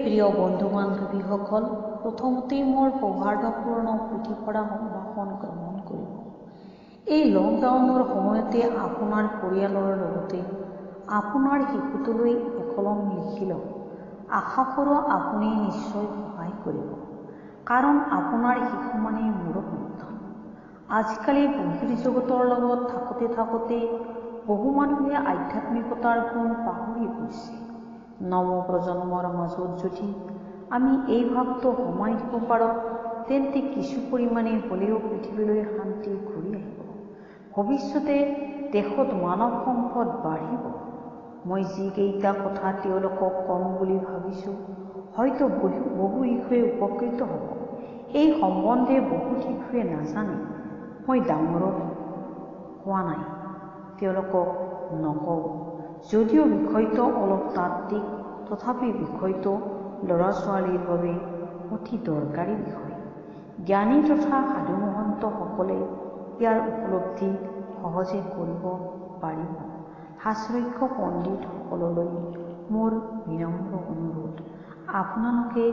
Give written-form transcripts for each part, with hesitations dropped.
প্ৰিয় বন্ধু বান্ধৱীসকল, প্ৰথমতেই মোৰ সৌহাৰ্দ্যপূৰ্ণ পুথিপঢ়া সম্ভাষণ গ্ৰহণ কৰিব। এই লকডাউনৰ সময়তে আপোনাৰ পৰিয়ালৰ লগতে আপোনাৰ শিশুটোলৈ একলম লিখি লওক। আশা কৰোঁ আপুনি নিশ্চয় সহায় কৰিব, কাৰণ আপোনাৰ শিশু মানে মোৰ সন্তান। আজিকালি বহিৰ্জগতৰ লগত থাকোঁতে বহু মানুহে আধ্যাত্মিকতাৰ গুণ পাহৰি গৈছে। নৱপ্ৰজন্মৰ মাজত যদি আমি এই ভাৱটো সোমাই দিব পাৰোঁ, তেন্তে কিছু পৰিমাণে হ'লেও পৃথিৱীলৈ শান্তি ঘূৰি আহিব। ভৱিষ্যতে দেশত মানৱ সম্পদ বাঢ়িব। মই যিকেইটা কথা তেওঁলোকক কম বুলি ভাবিছোঁ, হয়তো বহু শিশুৱে উপকৃত হ'ব। এই সম্বন্ধে বহু শিশুৱে নাজানে। মই ডাঙৰক কোৱা নাই, তেওঁলোকক নকওঁ। যদিও বিষয়টো অলপ তাত্ত্বিক, তথাপি বিষয়টো ল'ৰা ছোৱালীৰ বাবে অতি দৰকাৰী বিষয়। জ্ঞানী তথা সাধু মহন্তসকলে ইয়াৰ উপলব্ধি সহজে কৰিব পাৰিব। শাস্ত্ৰজ্ঞ পণ্ডিতসকললৈ মোৰ বিনম্ৰ অনুৰোধ, আপোনালোকে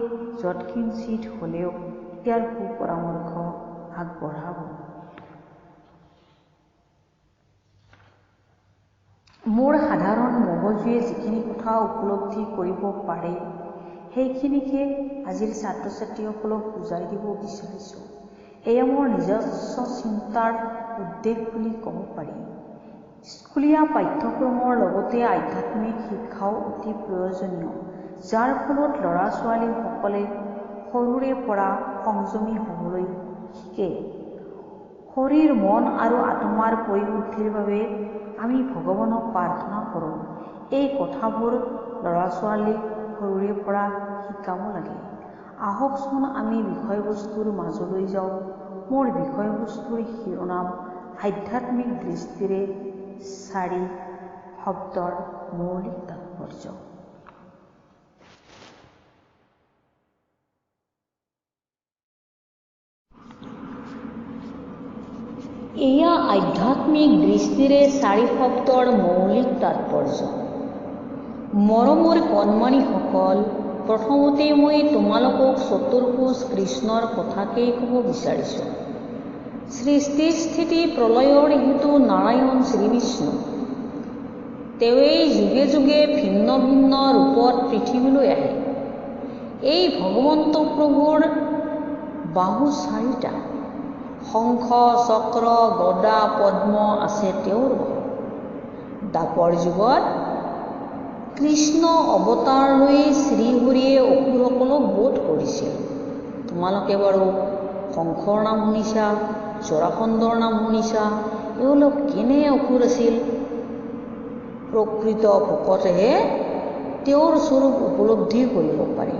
যৎকিঞ্চিত হ'লেও ইয়াৰ সুপৰামৰ্শ আগবঢ়াব। মোৰ সাধাৰণ মগজুৱে যিখিনি কথা উপলব্ধি কৰিব পাৰে, সেইখিনিকে আজিৰ ছাত্ৰ ছাত্ৰীসকলক বুজাই দিব বিচাৰিছোঁ। এয়া মোৰ নিজস্ব চিন্তাৰ উদ্দেশ বুলি ক'ব পাৰি। স্কুলীয়া পাঠ্যক্ৰমৰ লগতে আধ্যাত্মিক শিক্ষাও অতি প্ৰয়োজনীয়, যাৰ ফলত ল'ৰা ছোৱালীসকলে সৰুৰে পৰা সংযমী হ'বলৈ শিকে। শৰীৰ, মন আৰু আত্মাৰ পৰিশুদ্ধিৰ বাবে আমি ভগৱানক প্ৰাৰ্থনা কৰোঁ। এই কথাবোৰ ল'ৰা ছোৱালীক সৰুৰে পৰা শিকাব লাগে। আহকচোন আমি বিষয়বস্তুৰ মাজলৈ যাওঁ। মোৰ বিষয়বস্তুৰ শিৰোনাম আধ্যাত্মিক দৃষ্টিৰে 4 শব্দৰ মৌলিক তাৎপৰ্য। এয়া আধ্যাত্মিক দৃষ্টিৰে 4 শব্দৰ মৌলিক তাৎপৰ্য। মৰমৰ কণমানিসকল, প্ৰথমতে মই তোমালোকক চতুৰ্ভুজ কৃষ্ণৰ কথাকেই ক'ব বিচাৰিছোঁ। সৃষ্টি স্থিতি প্ৰলয়ৰ হেতু নাৰায়ণ শ্ৰীবিষ্ণু। তেওঁৱেই যুগে যুগে ভিন্ন ভিন্ন ৰূপত পৃথিৱীলৈ আহে। এই ভগৱন্ত প্ৰভুৰ বাহু 4টা। শংখ, চক্ৰ, গদা, পদ্ম আছে তেওঁৰ বাহুত। দ্বাপৰ যুগত কৃষ্ণ অৱতাৰ লৈ শ্ৰীহৰিয়ে অসুৰসকলক বধ কৰিছিল। তোমালোকে বাৰু শংখৰ নাম শুনিছা, জৰাসন্ধৰ নাম শুনিছা। এওঁলোক কেনে অসুৰ আছিল? প্ৰকৃত ভকতেহে তেওঁৰ স্বৰূপ উপলব্ধি কৰিব পাৰে।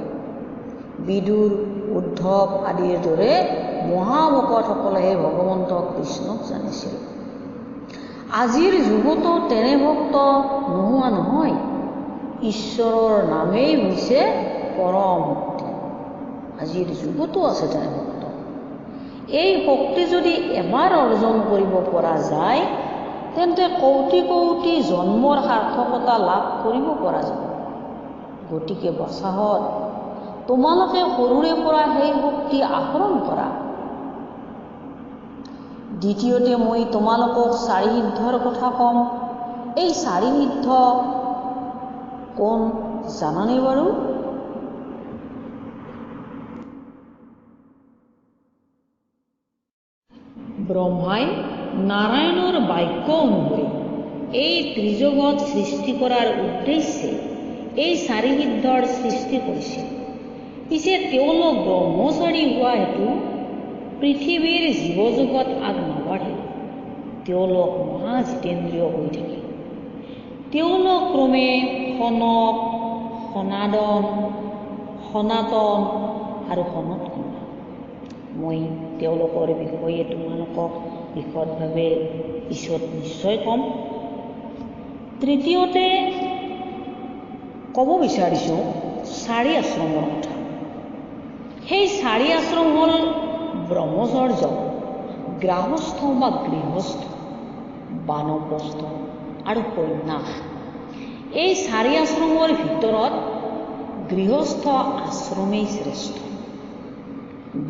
বিদুৰ, উদ্ধৱ আদিৰ দৰে মহাভকতসকলেহে ভগৱন্ত কৃষ্ণক জানিছিল। আজিৰ যুগতো তেনে ভক্ত নোহোৱা নহয়। ঈশ্বৰৰ নামেই হৈছে পৰম শক্তি। আজিৰ যুগতো আছে তেনে ভক্ত। এই শক্তি যদি এবাৰ অৰ্জন কৰিব পৰা যায়, তেন্তে কৌটি কৌটি জন্মৰ সাৰ্থকতা লাভ কৰিব পৰা যাব। গতিকে বচাহত তোমালোকে সৰুৰে পৰা সেই শক্তি আহৰণ কৰা। দ্বিতীয়তে মই তোমালোকক 4 সিদ্ধৰ কথা ক'ম। এই 4 সিদ্ধ কোন জানানে বাৰু? ব্ৰহ্মাই নাৰায়ণৰ বাক্য অনুসৰি এই ত্ৰিজগত সৃষ্টি কৰাৰ উদ্দেশ্যে এই 4 সিদ্ধৰ সৃষ্টি কৰিছিল। পিছে তেওঁলোক ব্ৰহ্মচাৰী হোৱা হেতু পৃথিৱীৰ জীৱজগত আগ নাবাঢ়িল। তেওঁলোক মহাজিতেন্দ্ৰিয় হৈ থাকিল। তেওঁলোক ক্ৰমে সনক, সনাতন, সনাতন আৰু সনৎকুমাৰ। মই তেওঁলোকৰ বিষয়ে তোমালোকক বিশদভাৱে পিছত নিশ্চয় ক'ম। তৃতীয়তে ক'ব বিচাৰিছোঁ 4 আশ্ৰমৰ কথা। সেই 4 আশ্ৰম হ'ল ব্ৰহ্মচৰ্য, গ্ৰাহস্থ বা গৃহস্থ, বানপ্ৰস্থ আৰু সন্ন্যাস। এই 4 আশ্ৰমৰ ভিতৰত গৃহস্থ আশ্ৰমেই শ্ৰেষ্ঠ।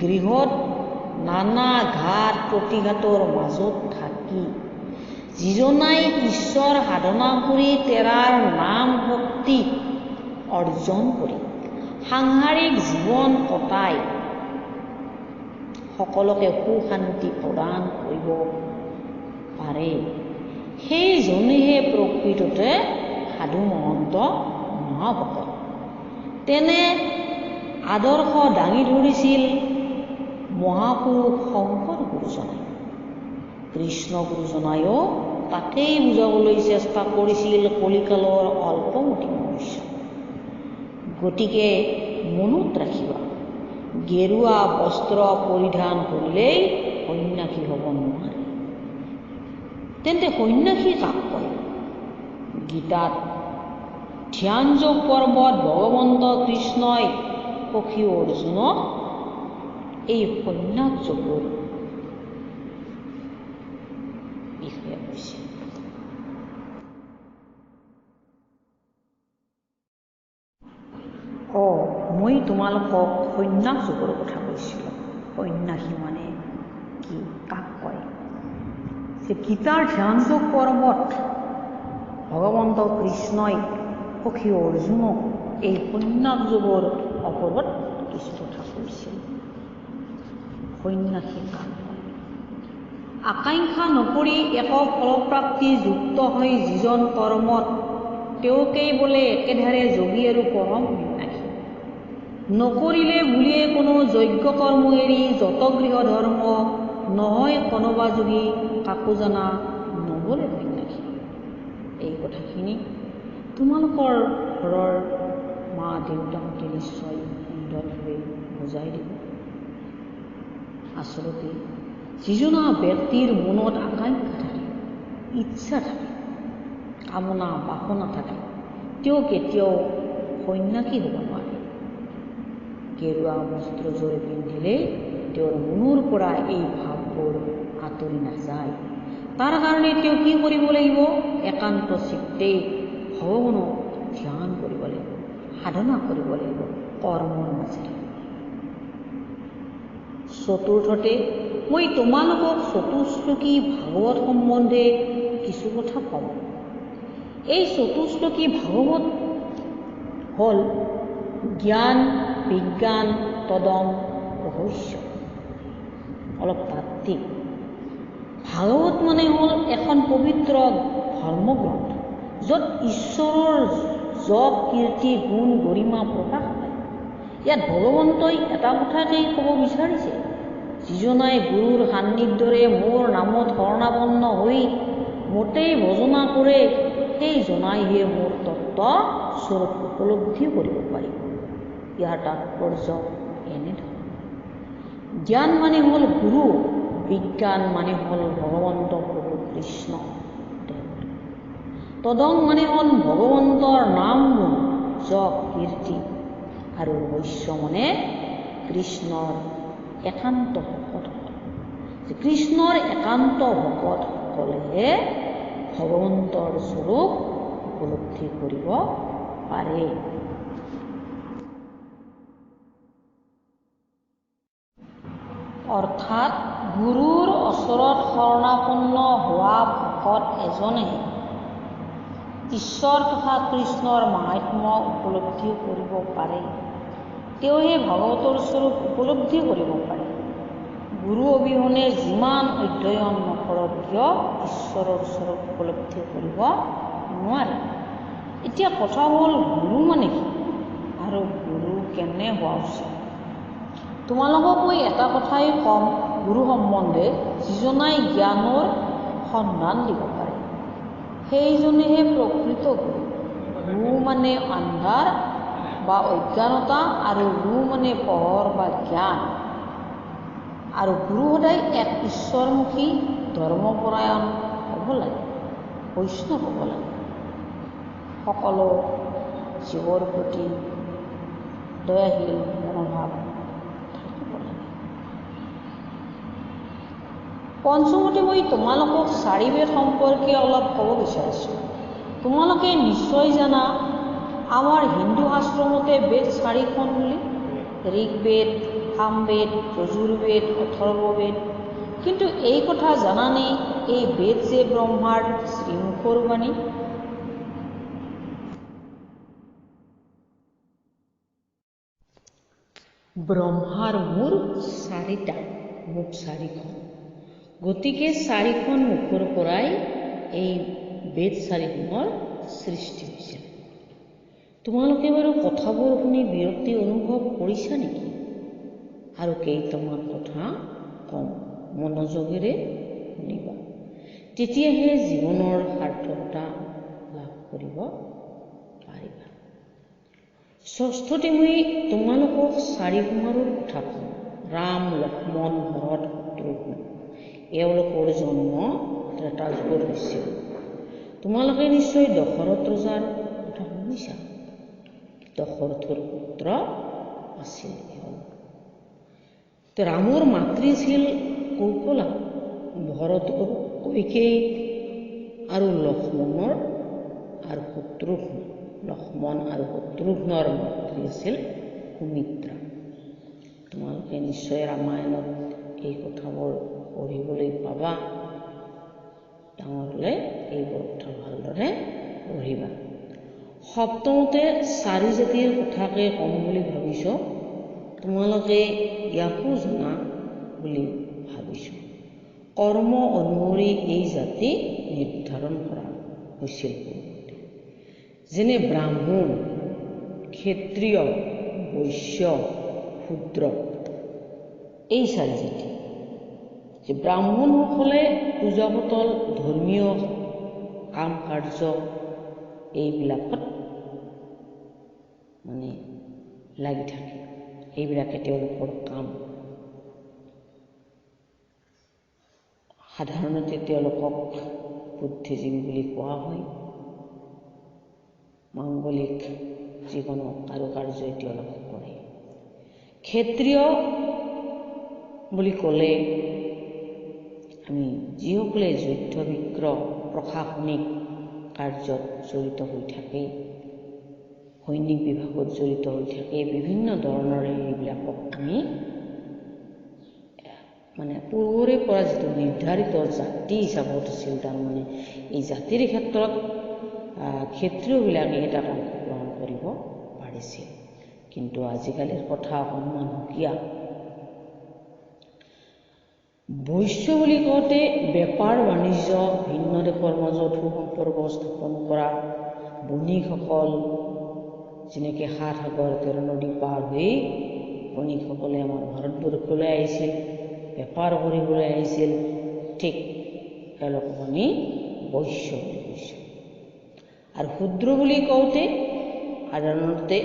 গৃহত নানা ঘাত প্ৰতিঘাতৰ মাজত থাকি যিজনাই ঈশ্বৰ সাধনা কৰি তেৰাৰ নাম শক্তি অৰ্জন কৰি সাংসাৰিক জীৱন কটাই সকলোকে সুশান্তি প্ৰদান কৰিব পাৰে, সেইজনেহে প্ৰকৃততে সাধু মহন্ত মহাভকত। তেনে আদৰ্শ দাঙি ধৰিছিল মহাপুৰুষ শংকৰ গুৰুজনাই। কৃষ্ণ গুৰুজনায়ো তাকেই বুজাবলৈ চেষ্টা কৰিছিল কলিকালৰ অল্পমতি মনুষ্য। গতিকে মনত ৰাখিবা, গেৰুৱা বস্ত্ৰ পৰিধান কৰিলেই সন্ন্যাসী হ'ব নোৱাৰে। তেন্তে সন্ন্যাসী কাক কয়? গীতাত ধ্যানযোগ পৰ্বত ভগৱন্ত কৃষ্ণই সখী অৰ্জুনক এই সন্ন্যাস যোগৰ বিষয়ে কৈছে। মই তোমালোকক সন্ন্যাস যোগৰ কথা কৈছিলোঁ। সন্ন্যাসী মানে কি, কাক কয়? যে গীতাৰ ধ্যানযোগ পৰ্বত ভগৱন্ত কৃষ্ণই সখী অৰ্জুনক এই সন্ন্যাস যোগৰ ওপৰত কিছু কথা কৈছিল। সন্ন্যাসী কাক কয়? আকাংক্ষা নকৰি এক ফলপ্ৰাপ্তি যুক্ত হৈ যিজন কৰ্মত তেওঁকেই বোলে একেধাৰে যোগী আৰু পৰম সন্ন্যাসী। নকৰিলে বুলিয়ে কোনো যজ্ঞ কৰ্ম এৰি যত গৃহ ধৰ্ম নহয় কোনোবা যোগী কাকো জনা নগ'লে সন্ন্যাসী। এই কথাখিনি তোমালোকৰ ঘৰৰ মা দেউতাহঁতে নিশ্চয় সুন্দৰভাৱে বুজাই দিব। আচলতে যিজনা ব্যক্তিৰ মনত আকাংক্ষা থাকে, ইচ্ছা থাকে, কামনা বাসনা থাকে, তেওঁ কেতিয়াও সন্ন্যাসী হ'ব নোৱাৰে। গেৰুৱা বস্ত্ৰযোৰ পিন্ধিলে তেওঁৰ মনৰ পৰা এই ভাৱবোৰ আঁতৰি নাযায়। তাৰ কাৰণে তেওঁ কি কৰিব লাগিব? একান্ত চিত্তে ভগৱানক ধ্যান কৰিব লাগিব, সাধনা কৰিব লাগিব কৰ্মৰ মাজেৰে। চতুৰ্থতে মই তোমালোকক চতুশ্লোকী ভাগৱত সম্বন্ধে কিছু কথা ক'ম। এই চতুশ্লোকী ভাগৱত হ'ল জ্ঞান, বিজ্ঞান, তদং, ৰহস্য, অলপ তাত্ত্বিক। ভাগৱত মানে হ'ল এখন পবিত্ৰ ধৰ্মগ্ৰন্থ, য'ত ঈশ্বৰৰ যশ কীৰ্তি গুণ গৰিমা প্ৰকাশ পায়। ইয়াত ভগৱন্তই এটা কথাকেই ক'ব বিচাৰিছে, যিজনাই গুৰুৰ সান্নিধ্যৰে মোৰ নামত শৰণাপন্ন হৈ মোতেই ভজনা কৰে, সেইজনাইহে মোৰ তত্ত্ব স্বৰূপ উপলব্ধি কৰিব পাৰিব। ইয়াৰ তাৎপৰ্য এনেধৰণৰ। জ্ঞান মানে হ'ল গুৰু, বিজ্ঞান মানে হ'ল ভগৱন্ত প্ৰভু কৃষ্ণ দেৱ। তদং মানে হ'ল ভগৱন্তৰ নাম গুণ, যশ কীৰ্তি, আৰু ৰহস্য মানে কৃষ্ণৰ একান্ত ভকতসকল। কৃষ্ণৰ একান্ত ভকতসকলেহে ভগৱন্তৰ স্বৰূপ উপলব্ধি কৰিব পাৰে। অৰ্থাৎ গুৰুৰ ওচৰত শৰণাপন্ন হোৱা ভকত এজনে ঈশ্বৰ তথা কৃষ্ণৰ মাহাত্ম্য উপলব্ধি কৰিব পাৰে। তেওঁহে ভাগৱতৰ স্বৰূপ উপলব্ধি কৰিব পাৰে। গুৰু অবিহনে যিমান অধ্যয়ন নকৰক কিয় ঈশ্বৰৰ স্বৰূপ উপলব্ধি কৰিব নোৱাৰে। এতিয়া কথা হ'ল গুৰু মানে কি আৰু গুৰু কেনে হোৱা উচিত। তোমালোকক মই এটা কথাই ক'ম গুৰু সম্বন্ধে, যিজনাই জ্ঞানৰ সন্ধান দিব পাৰে, সেইজনেহে প্ৰকৃত গুৰু। গু মানে আন্ধাৰ বা অজ্ঞানতা, আৰু গু মানে পোহৰ বা জ্ঞান। আৰু গুৰু সদায় এক ঈশ্বৰমুখী ধৰ্মপৰায়ণ হ'ব লাগে, বৈষ্ণৱ হ'ব লাগে। সকলো জীৱৰ প্ৰতি দয়াশীল মনোভাৱ থাকিব লাগে। পঞ্চমতে মই তোমালোকক চাৰিবেদ সম্পৰ্কে অলপ ক'ব বিচাৰিছোঁ। তোমালোকে নিশ্চয় জানা আমাৰ হিন্দু শাস্ত্ৰমতে বেদ 4খন বুলি, ঋগ্বেদ, সামবেদ, যজুৰ্বেদ, অথৰ্ববেদ। কিন্তু এই কথা জানানে এই বেদ যে ব্ৰহ্মাৰ শ্ৰীমুখৰ বাণী? ব্ৰহ্মাৰ মূৰ 4টা, মুখ 4খন। গতিকে 4খন মুখৰ পৰাই এই বেদ 4খনৰ সৃষ্টি হৈছিল। তোমালোকে বাৰু কথাবোৰ শুনি বিৰক্তি অনুভৱ কৰিছা নেকি? আৰু কেইটামান কথা কম, মনোযোগেৰে শুনিবা, তেতিয়াহে জীৱনৰ সাৰ্থকতা লাভ কৰিব পাৰিবা। ষষ্ঠতে মই তোমালোকক 4 কুমাৰৰ কথা কম। ৰাম, লক্ষ্মণ, ভৰত, শত্ৰুঘ্ন। এওঁলোকৰ জন্ম ত্ৰেতাযুগত হৈছিল। তোমালোকে নিশ্চয় দশৰথ ৰজাৰ কথা শুনিছা। দশৰথৰ পুত্ৰ আছিল এওঁলোক। ৰামৰ মাতৃ আছিল কৌশলা, ভৰতৰ কৈকেয়ী আৰু লক্ষ্মণ আৰু শত্ৰুঘ্নৰ মাতৃ আছিল সুমিত্ৰা। তোমালোকে নিশ্চয় ৰামায়ণত এই কথাবোৰ পঢ়িবলৈ পাবা। ডাঙৰ হ'লে এইবোৰ কথা ভালদৰে পঢ়িবা। সপ্তমতে 4 জাতিৰ কথাকে কম বুলি ভাবিছো। তোমালোকে ইয়াকো জনা বুলি ভাবিছো। কৰ্ম অনুসৰি এই জাতি নিৰ্ধাৰণ কৰা হৈছিল পূৰ্বতে। যেনে ব্ৰাহ্মণ, ক্ষত্ৰিয়, বৈশ্য, শূদ্ৰ, এই 4 জাতি। যে ব্ৰাহ্মণসকলে পূজা পাতল, ধৰ্মীয় কাম কাৰ্য এইবিলাকত লাগি থাকে। এইবিলাকে তেওঁলোকৰ কাম। সাধাৰণতে তেওঁলোকক বুদ্ধিজীৱী বুলি কোৱা হয়। মাংগলিক যিকোনো কাৰুকাৰ্যই তেওঁলোকে কৰে। ক্ষত্ৰিয় বুলি ক'লে আমি যিসকলে যুদ্ধ বিগ্ৰহ, প্ৰশাসনিক কাৰ্যত জড়িত হৈ থাকে, সৈনিক বিভাগত জড়িত হৈ থাকে, বিভিন্ন ধৰণৰ এইবিলাকক আমি পূৰ্বৰে পৰা যিটো নিৰ্ধাৰিত জাতি হিচাপত আছিল, তাৰমানে এই জাতিৰ ক্ষেত্ৰত ক্ষত্ৰিয়বিলাকে তাত অংশগ্ৰহণ কৰিব পাৰিছিল। কিন্তু আজিকালিৰ কথা অকণমান সুকীয়া। বৈশ্য বুলি কওঁতে বেপাৰ বাণিজ্য, ভিন্ন দেশৰ মাজত সুসম্পৰ্ক স্থাপন কৰা বণিকসকল, যেনেকৈ 7 সাগৰ 13 নদী পাৰ হৈ বণিকসকলে আমাৰ ভাৰতবৰ্ষলৈ আহিছিল, বেপাৰ কৰিবলৈ আহিছিল, ঠিক এওঁলোকক আমি বৈশ্য বুলি কৈছোঁ। আৰু শূদ্ৰ বুলি কওঁতে সাধাৰণতে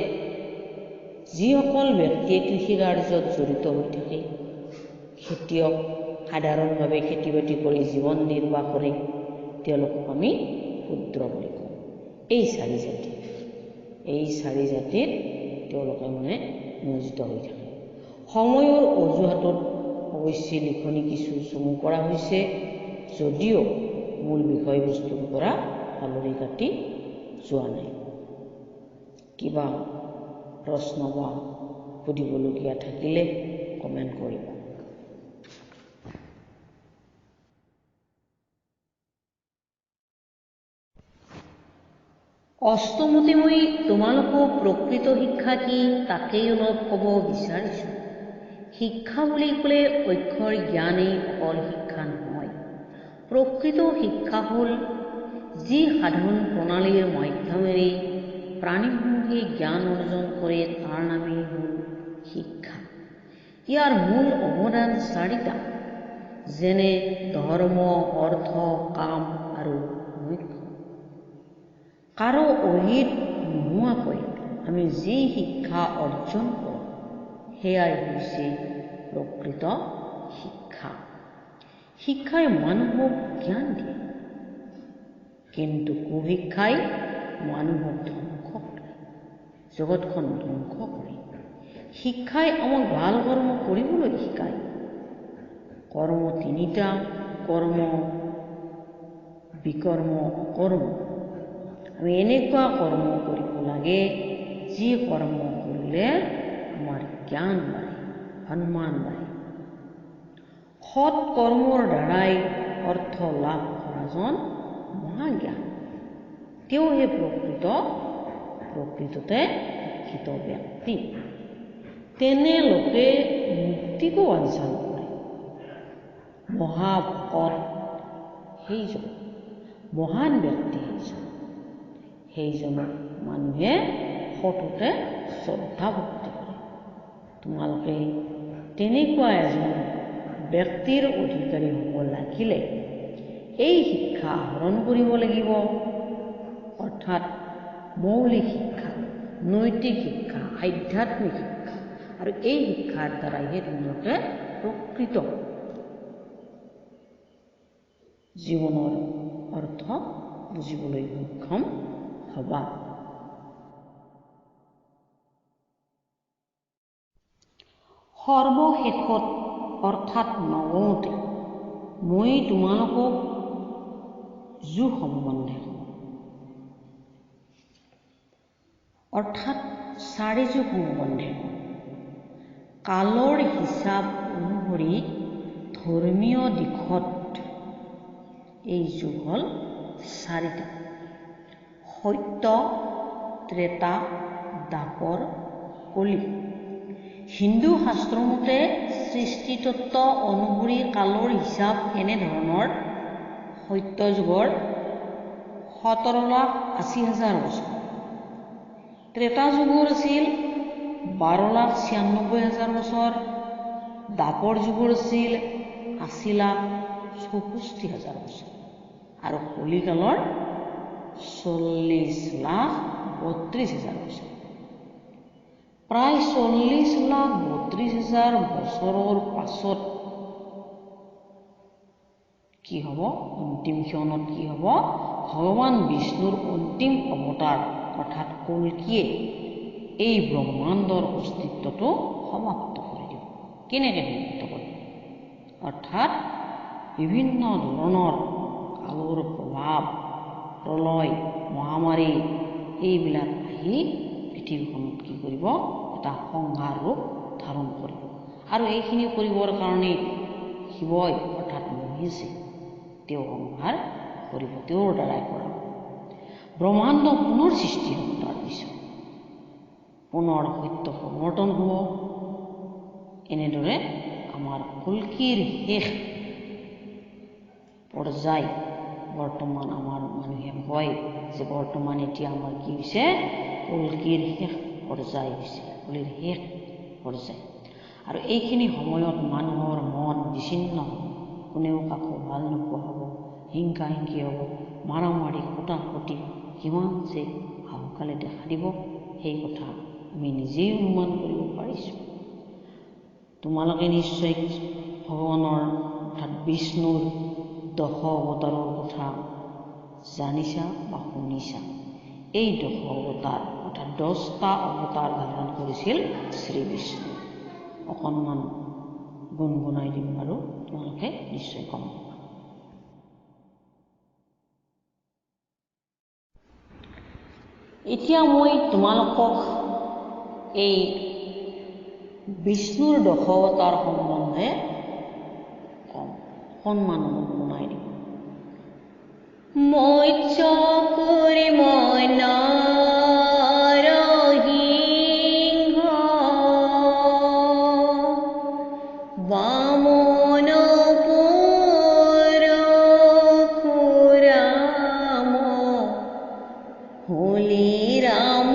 যিসকল ব্যক্তিয়ে কৃষি কাৰ্যত জড়িত হৈ থাকে, খেতিয়ক, সাধাৰণভাৱে খেতি বাতি কৰি জীৱন নিৰ্বাহ কৰে, তেওঁলোকক আমি শূদ্ৰ বুলি কওঁ। এই 4 জাতি, এই 4 জাতিত তেওঁলোকে নিয়োজিত হৈ থাকে। সময়ৰ অজুহাতত অৱশ্যে লিখনি কিছু চমু কৰা হৈছে, যদিও মূল বিষয়বস্তুৰ পৰা আলৰি কাটি যোৱা নাই। কিবা প্ৰশ্ন বা সুধিবলগীয়া থাকিলে কমেণ্ট কৰিবা। অষ্টমতে মই তোমালোকক প্ৰকৃত শিক্ষা কি তাকেই অলপ ক'ব বিচাৰিছোঁ। শিক্ষা বুলি ক'লে অক্ষৰ জ্ঞানেই অকল শিক্ষা নহয়। প্ৰকৃত শিক্ষা হ'ল যি সাধন প্ৰণালীৰ মাধ্যমেৰে প্ৰাণীসমূহে জ্ঞান অৰ্জন কৰে, তাৰ নামেই হ'ল শিক্ষা। ইয়াৰ মূল অৱদান 4টা, যেনে ধৰ্ম, অৰ্থ, কাম আৰু মোক্ষ। কাৰো অহিত নোহোৱাকৈ আমি যি শিক্ষা অৰ্জন কৰোঁ, সেয়াই হৈছে প্ৰকৃত শিক্ষা। শিক্ষাই মানুহক জ্ঞান দিয়ে, কিন্তু কুশিক্ষাই মানুহক ধ্বংস কৰে, জগতখন ধ্বংস কৰে। শিক্ষাই আমাক ভাল কৰ্ম কৰিবলৈ শিকায়। কৰ্ম 3টা, কৰ্ম, বিকৰ্ম, অকৰ্ম। আমি এনেকুৱা কৰ্ম কৰিব লাগে যি কৰ্ম কৰিলে আমাৰ জ্ঞান বাঢ়ে, সন্মান বাঢ়ে। সৎ কৰ্মৰ দ্বাৰাই অৰ্থ লাভ কৰাজন মহাজ্ঞান। তেওঁহে প্ৰকৃততে শিক্ষিত ব্যক্তি। তেনে লোকে মুক্তিকো বাঞ্ছা নকৰে। মহাভকত সেইজন, মহান ব্যক্তি সেইজনক মানুহে সততে শ্ৰদ্ধা ভক্তি কৰে। তোমালোকে তেনেকুৱা এজন ব্যক্তিৰ অধিকাৰী হ'ব লাগিলে এই শিক্ষা আহৰণ কৰিব লাগিব। অৰ্থাৎ মৌলিক শিক্ষা, নৈতিক শিক্ষা, আধ্যাত্মিক শিক্ষা। আৰু এই শিক্ষাৰ দ্বাৰাইহে তোমালোকে প্ৰকৃত জীৱনৰ অৰ্থ বুজিবলৈ সক্ষম হ'বা। সৰ্বশেষত অৰ্থাৎ নৱমতে মই তোমালোকক যোগ সম্বন্ধে অৰ্থাৎ 4 যুগ সম্বন্ধে কালৰ হিচাপ অনুসৰি ধৰ্মীয় দিশত এই যুগ হ'ল 4টা: সত্য, ত্ৰেতা, দ্বাপৰ, কলি। হিন্দু শাস্ত্ৰ মতে সৃষ্টিতত্ত্ব অনুসৰি কালৰ হিচাপ এনেধৰণৰ: সত্য যুগৰ 17,80,000 বছৰ, ত্ৰেতা যুগৰ আছিল 12,96,000 বছৰ, দ্বাপৰ যুগৰ আছিল 80,64,000 বছৰ আৰু কলিকালৰ 40,32,000 বছৰ। প্ৰায় 40,32,000 বছৰৰ পাছত কি হ'ব? অন্তিম ক্ষণত কি হ'ব? ভগৱান বিষ্ণুৰ অন্তিম অৱতাৰ অৰ্থাৎ কল্কিয়ে এই ব্ৰহ্মাণ্ডৰ অস্তিত্বটো সমাপ্ত কৰি দিব। কেনেকৈ সমাপ্ত কৰিব? অৰ্থাৎ বিভিন্ন ধৰণৰ কালৰ প্ৰভাৱ, প্ৰলয়, মহামাৰী এইবিলাক আহি পৃথিৱীখনত কি কৰিব? এটা সংহাৰ ৰূপ ধাৰণ কৰিব। আৰু এইখিনি কৰিবৰ কাৰণে শিৱই অৰ্থাৎ মহিষে তেওঁ সংহাৰ কৰিব, তেওঁৰ দ্বাৰাই কৰা। ব্ৰহ্মাণ্ড পুনৰ সৃষ্টি হ'ব। তাৰ পিছত পুনৰ সত্য প্ৰৱৰ্তন হ'ব। এনেদৰে আমাৰ কল্কিৰ শেষ পৰ্যায় বৰ্তমান আমাৰ মানুহে কয় যে বৰ্তমান এতিয়া আমাৰ কি হৈছে? কল্কিৰ শেষ পৰ্যায় হৈছে, কলিৰ শেষ পৰ্যায়। আৰু এইখিনি সময়ত মানুহৰ মন বিচ্ছিন্ন হ'ব, কোনেও কাকো ভাল নোপোৱা হ'ব, হিংসা হিংসি হ'ব, মাৰামাৰি কুটাকুটি কিমান যে আহুকালে দেখা দিব সেই কথা আমি নিজেই অনুমান কৰিব পাৰিছোঁ। তোমালোকে নিশ্চয় ভগৱানৰ অৰ্থাৎ বিষ্ণুৰ 10 অৱতাৰৰ কথা জানিছা বা শুনিছা। এই 10 অৱতাৰ অৰ্থাৎ 10টা অৱতাৰ ধাৰণ কৰিছিল শ্ৰী বিষ্ণু। অকণমান গুণগুণাই দিম আৰু তোমালোকে নিশ্চয় গম পাবা। এতিয়া মই তোমালোকক এই বিষ্ণুৰ 10 অৱতাৰ সম্বন্ধে কম, অকণমান গুণগুণাই দিম। মৎস্য কুৰ্ম নৰসিংহ বামন পৰশুৰাম হোলি ৰাম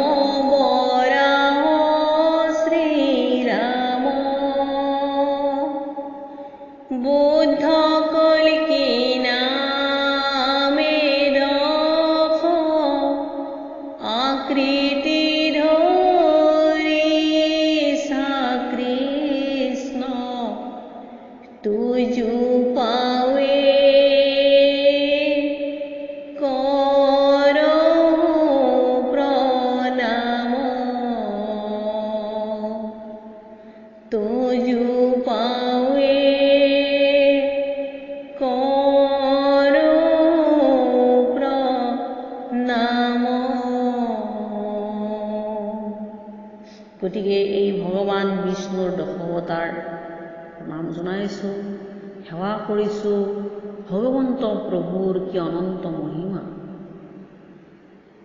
বৰাহ শ্ৰীৰাম বুদ্ধ কল্কি নামে গতিকে এই ভগৱান বিষ্ণুৰ দশাৱতাৰ নাম জনাইছোঁ, সেৱা কৰিছোঁ। ভগৱন্ত প্ৰভুৰ কি অনন্ত মহিমা।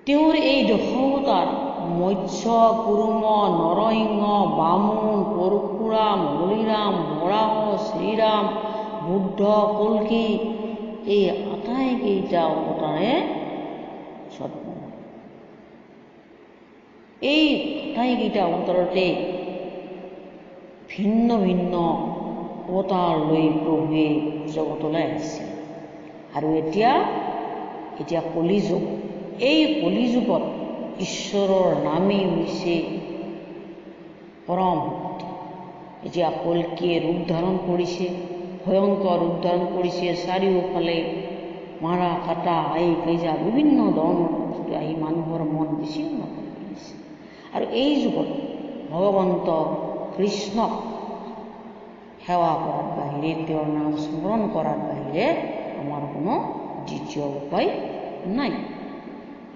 তেওঁৰ এই দশাৱতাৰ মৎস্য, কুৰুম, নৰসিংহ, বামুণ, পৰশুৰাম, বলিৰাম, বৰাহ, শ্ৰীৰাম, বুদ্ধ, কল্কি এই আটাইকেইটা অৱতাৰে সৎভগৱান। এই আটাইকেইটা অৱতাৰতে ভিন্ন ভিন্ন অৱতাৰ লৈ প্ৰভুৱে জগতলৈ আহিছিল। আৰু এতিয়া কলিযুগ। এই কলিযুগত ঈশ্বৰৰ নামেই হৈছে পৰম শক্তি। এতিয়া কল্কিয়ে ৰূপ ধাৰণ কৰিছে, ভয়ংকৰ ৰূপ ধাৰণ কৰিছে। চাৰিওফালে মাৰা কাটা হাই কাইজা বিভিন্ন ধৰণৰ বস্তু আহি মানুহৰ মন বিচ্ছিন্ন কৰি পেলাইছে। আৰু এই যুগত ভগৱন্ত কৃষ্ণক সেৱা কৰাৰ বাহিৰে, তেওঁৰ নাম স্মৰণ কৰাৰ বাহিৰে আমাৰ কোনো দ্বিতীয় উপায় নাই।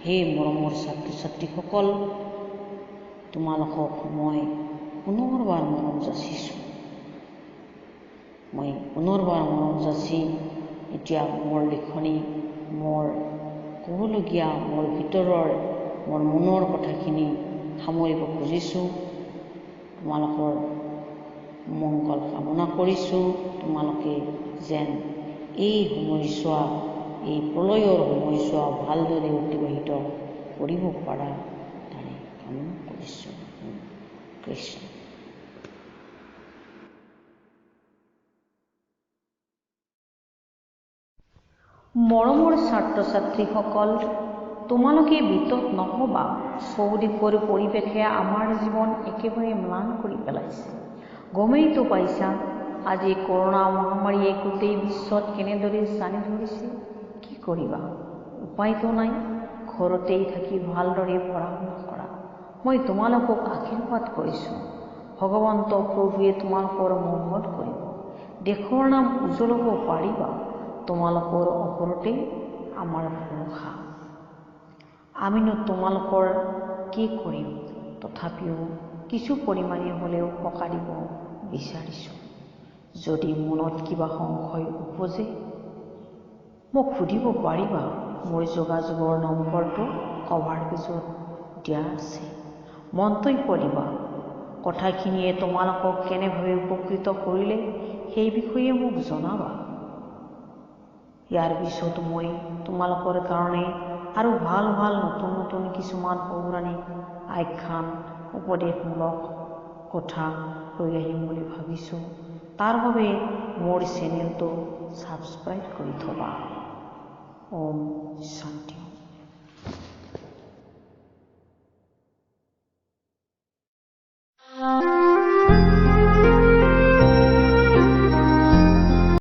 হে মৰমৰ ছাত্ৰ ছাত্ৰীসকল, তোমালোকক মই পুনৰবাৰ মৰম যাচিছোঁ। মই পুনৰবাৰ মৰম যাচি এতিয়া মোৰ লিখনি, মোৰ ক'বলগীয়া, মোৰ ভিতৰৰ, মোৰ মনৰ কথাখিনি সামৰিব খুজিছোঁ। তোমালোকৰ মংগল কামনা কৰিছোঁ। তোমালোকে যেন এই সময়ছোৱা, এই প্ৰলয়ৰ সময়ছোৱা ভালদৰে অতিবাহিত কৰিব পাৰা তাৰে কামনা কৰিছোঁ। কৃষ্ণ। মৰমৰ ছাত্ৰ ছাত্ৰীসকল, তোমালোকে বিতত নহ'বা। চৌদিশৰ পৰিৱেশে আমাৰ জীৱন একেবাৰে ম্লান কৰি পেলাইছে। গমেইতো পাইছা আজি কৰোণা মহামাৰীয়ে গোটেই বিশ্বত কেনেদৰে জানি ধৰিছে। কি কৰিবা, উপায়তো নাই। ঘৰতেই থাকি ভালদৰে পঢ়া শুনা কৰা। মই তোমালোকক আশীৰ্বাদ কৰিছোঁ। ভগৱন্ত প্ৰভুৱে তোমালোকৰ মংগল কৰিব। দেশৰ নাম উজ্জ্বলাব পাৰিবা। তোমালোকৰ ওপৰতে আমাৰ ভৰসা। আমিনো তোমালোকৰ কি কৰিম, তথাপিও কিছু পৰিমাণে হ'লেও সকাহ দিব বিচাৰিছোঁ। যদি মনত কিবা সংশয় উপজে মোক সুধিব পাৰিবা। মোৰ যোগাযোগৰ নম্বৰটো কভাৰ পেজত দিয়া আছে। মন্তব্য দিবা। কথাখিনিয়ে তোমালোকক কেনেভাৱে উপকৃত কৰিলে সেই বিষয়ে মোক জনাবা। ইয়াৰ পিছত মই তোমালোকৰ কাৰণে আৰু ভাল ভাল নতুন নতুন কিছুমান পৌৰাণিক আখ্যান, উপদেশমূলক কথা লৈ আহিম বুলি ভাবিছোঁ। তাৰ বাবে মোৰ চেনেলটো ছাবস্ক্ৰাইব কৰি থবা। ওম শান্তি।